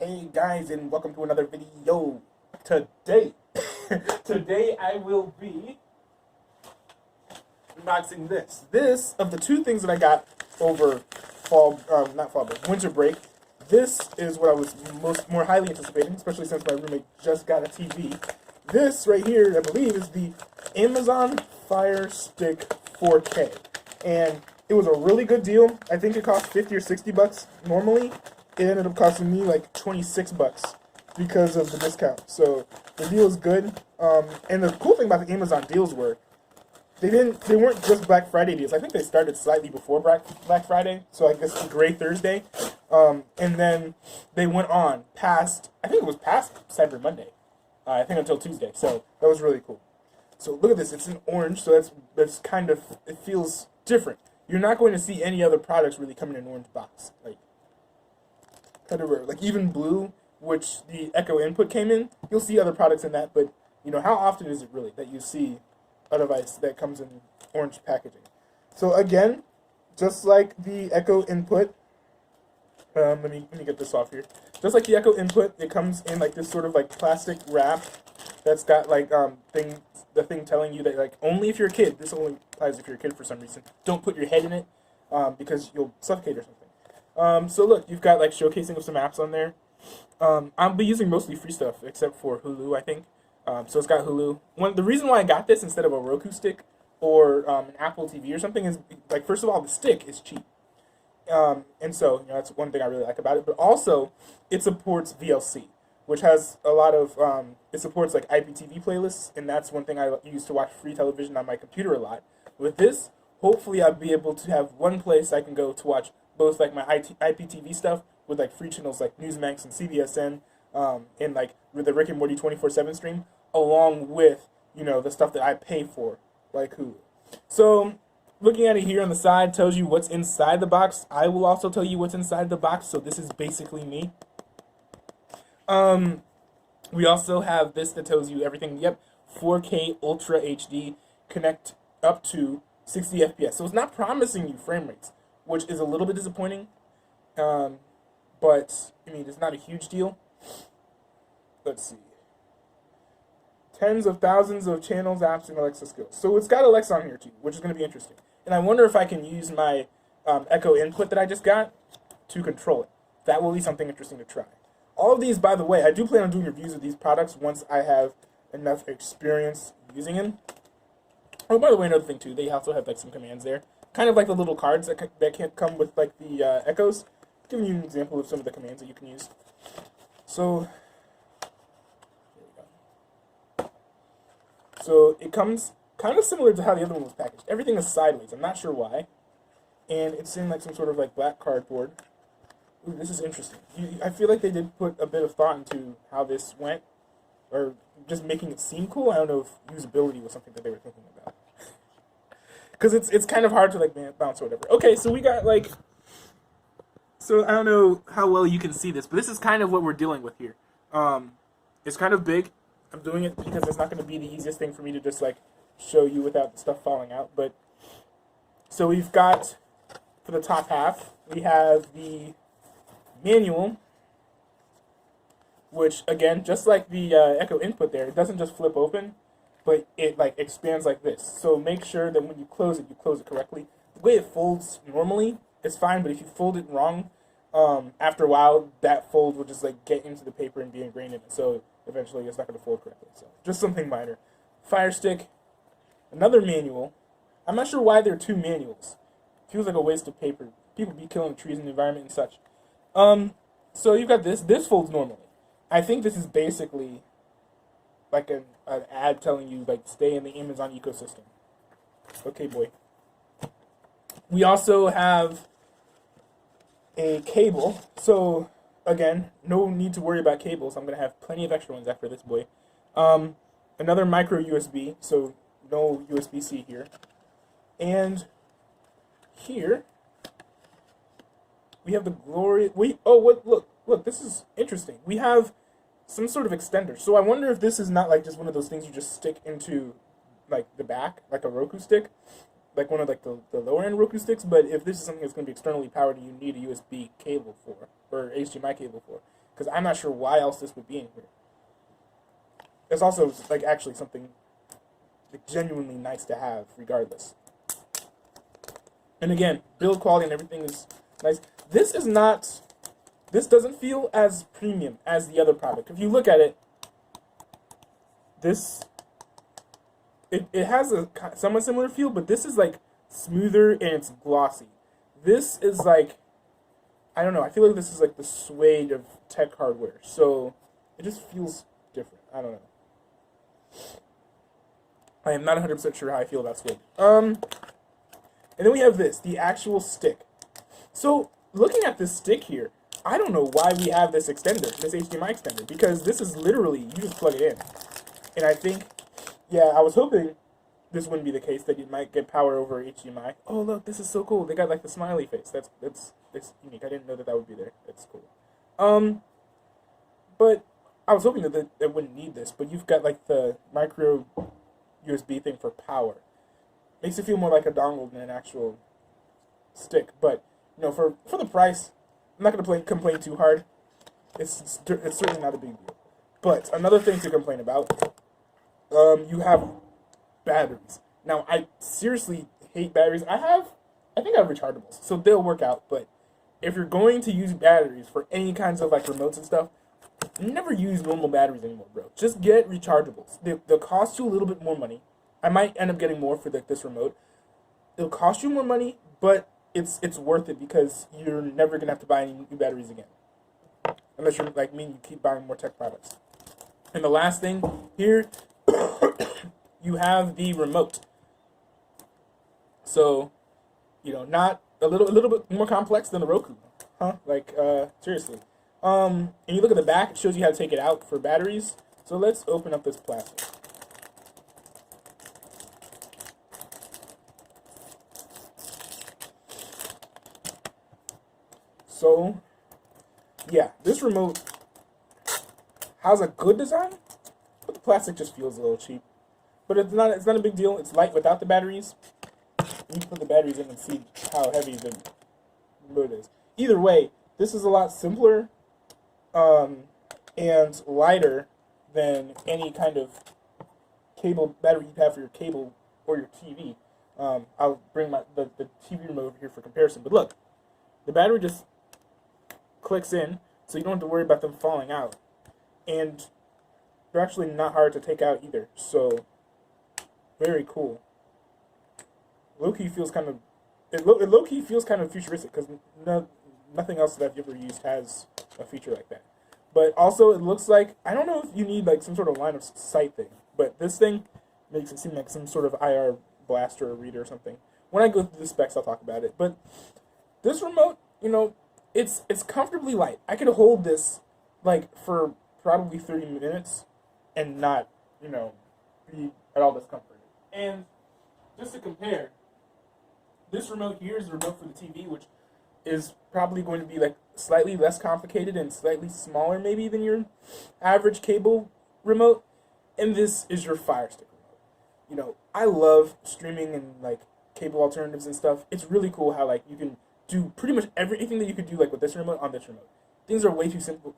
Hey guys, and welcome to another video. Today, today I will be unboxing this. This of the two things that I got over fall, not fall break, winter break. This is what I was more highly anticipating, especially since my roommate just got a TV. This right here, I believe, is the Amazon Fire Stick 4K, and it was a really good deal. I think it cost 50 or 60 bucks normally. It ended up costing me like 26 bucks because of the discount. So the deal is good. And the cool thing about the Amazon deals were they weren't just Black Friday deals. I think they started slightly before Black Friday, so I guess Gray Thursday. And then they went on past, I think it was past Cyber Monday. I think until Tuesday. So that was really cool. So look at this. It's in orange, so that's kind of, it feels different. You're not going to see any other products really come in an orange box. Kind of rare. Like even blue, which the Echo Input came in, you'll see other products in that, but you know, how often is it really that you see a device that comes in orange packaging? So again, just like the Echo Input, let me get this off here. Just like the Echo Input, it comes in like this sort of like plastic wrap that's got like the thing telling you that like only if you're a kid, this only applies if you're a kid for some reason. Don't put your head in it because you'll suffocate or something. So look, you've got like showcasing of some apps on there. I'll be using mostly free stuff except for Hulu, I think. So it's got Hulu. The reason why I got this instead of a Roku stick or an Apple TV or something is like, first of all, the stick is cheap. And so, you know, that's one thing I really like about it. But also, it supports VLC, which has a lot of, it supports like IPTV playlists, and that's one thing I use to watch free television on my computer a lot. With this, hopefully I'll be able to have one place I can go to watch both like my IPTV stuff with like free channels like Newsmax and CBSN, and like with the Rick and Morty 24/7 stream, along with, you know, the stuff that I pay for, like Hulu. So looking at it here on the side tells you what's inside the box. I will also tell you what's inside the box, so this is basically me. We also have this that tells you everything. Yep, 4K Ultra HD, connect up to 60 FPS. So it's not promising you frame rates, which is a little bit disappointing. But I mean, it's not a huge deal. Let's see. Tens of thousands of channels, apps, and Alexa skills. So it's got Alexa on here too, which is going to be interesting. And I wonder if I can use my Echo Input that I just got to control it. That will be something interesting to try. All of these, by the way, I do plan on doing reviews of these products once I have enough experience using them. Oh, by the way, another thing too, they also have like some commands there, kind of like the little cards that can't come with like the Echoes. Giving you an example of some of the commands that you can use. So, here we go. So it comes kind of similar to how the other one was packaged. Everything is sideways. I'm not sure why, and it's in like some sort of like black cardboard. Ooh, this is interesting. I feel like they did put a bit of thought into how this went, or just making it seem cool. I don't know if usability was something that they were thinking about, because it's kind of hard to like bounce or whatever. Okay, so we got like. So I don't know how well you can see this, but this is kind of what we're dealing with here. It's kind of big. I'm doing it because it's not going to be the easiest thing for me to just like show you without the stuff falling out. But so we've got, for the top half, we have the manual, which again, just like the Echo Input there, it doesn't just flip open, but it like expands like this. So make sure that when you close it correctly. The way it folds normally, it's fine, but if you fold it wrong, after a while, that fold will just like get into the paper and be ingrained in it. So eventually, it's not going to fold correctly. So just something minor. Fire Stick, another manual. I'm not sure why there are two manuals. Feels like a waste of paper. People be killing trees in the environment and such. So you've got this. This folds normally. I think this is basically like an ad telling you like stay in the Amazon ecosystem. Okay, boy. We also have a cable. So again, no need to worry about cables. I'm gonna have plenty of extra ones after this boy. Another micro USB, so no USB-C here. And here we have the glory. Look, this is interesting. We have some sort of extender. So I wonder if this is not like just one of those things you just stick into like the back, like a Roku stick. like one of like the lower end Roku sticks, but if this is something that's going to be externally powered and you need a USB cable for, or HDMI cable for, because I'm not sure why else this would be in here. It's also like actually something like, genuinely nice to have, regardless. And again, build quality and everything is nice. This is not. This doesn't feel as premium as the other product. If you look at it, this it has a somewhat similar feel, but this is like smoother and it's glossy. This is like, I don't know, I feel like this is like the suede of tech hardware. So it just feels different. I don't know. I am not 100% sure how I feel about suede. And then we have this, the actual stick. So looking at this stick here, I don't know why we have this extender, this HDMI extender, because this is literally, you just plug it in. And I think, yeah, I was hoping this wouldn't be the case, that you might get power over HDMI. Oh, look, this is so cool. They got like the smiley face. That's unique. I didn't know that would be there. That's cool. But I was hoping that it wouldn't need this, but you've got like the micro USB thing for power. Makes it feel more like a dongle than an actual stick. But, you know, for the price, I'm not going to complain too hard. It's certainly not a big deal. But another thing to complain about, you have batteries. Now, I seriously hate batteries. I think I have rechargeables, so they'll work out. But if you're going to use batteries for any kinds of like remotes and stuff, never use normal batteries anymore, bro. Just get rechargeables. They'll cost you a little bit more money. I might end up getting more for this remote. It'll cost you more money, but it's worth it because you're never gonna have to buy any new batteries again, unless you're like me and you keep buying more tech products. And the last thing here, you have the remote. So, you know, not a little bit more complex than the Roku, huh? Like seriously. And you look at the back; it shows you how to take it out for batteries. So let's open up this plastic. So, yeah, this remote has a good design, but the plastic just feels a little cheap. But it's not a big deal. It's light without the batteries. You can put the batteries in and see how heavy the remote is. Either way, this is a lot simpler and lighter than any kind of cable battery you have for your cable or your TV. I'll bring the TV remote over here for comparison. But look, the battery just clicks in, so you don't have to worry about them falling out. And they're actually not hard to take out either. So, very cool. Low-key feels kind of... It low-key feels kind of futuristic, because nothing else that I've ever used has a feature like that. But also, it looks like... I don't know if you need like some sort of line of sight thing, but this thing makes it seem like some sort of IR blaster or reader or something. When I go through the specs, I'll talk about it. But this remote, you know, it's comfortably light. I could hold this like for probably 30 minutes and not, you know, be at all discomforted. And just to compare, this remote here is the remote for the TV, which is probably going to be like slightly less complicated and slightly smaller maybe than your average cable remote. And this is your Fire Stick remote. You know, I love streaming and like cable alternatives and stuff. It's really cool how like you can do pretty much everything that you could do like with this remote on this remote. Things are way too simple.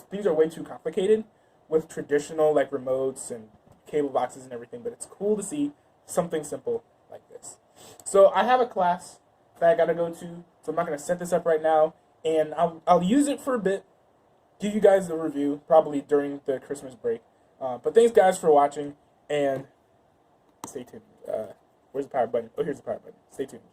Things are way too complicated with traditional like remotes and cable boxes and everything. But it's cool to see something simple like this. So I have a class that I gotta go to. So I'm not gonna set this up right now, and I'll use it for a bit. Give you guys a review probably during the Christmas break. But thanks guys for watching, and stay tuned. Where's the power button? Oh, here's the power button. Stay tuned.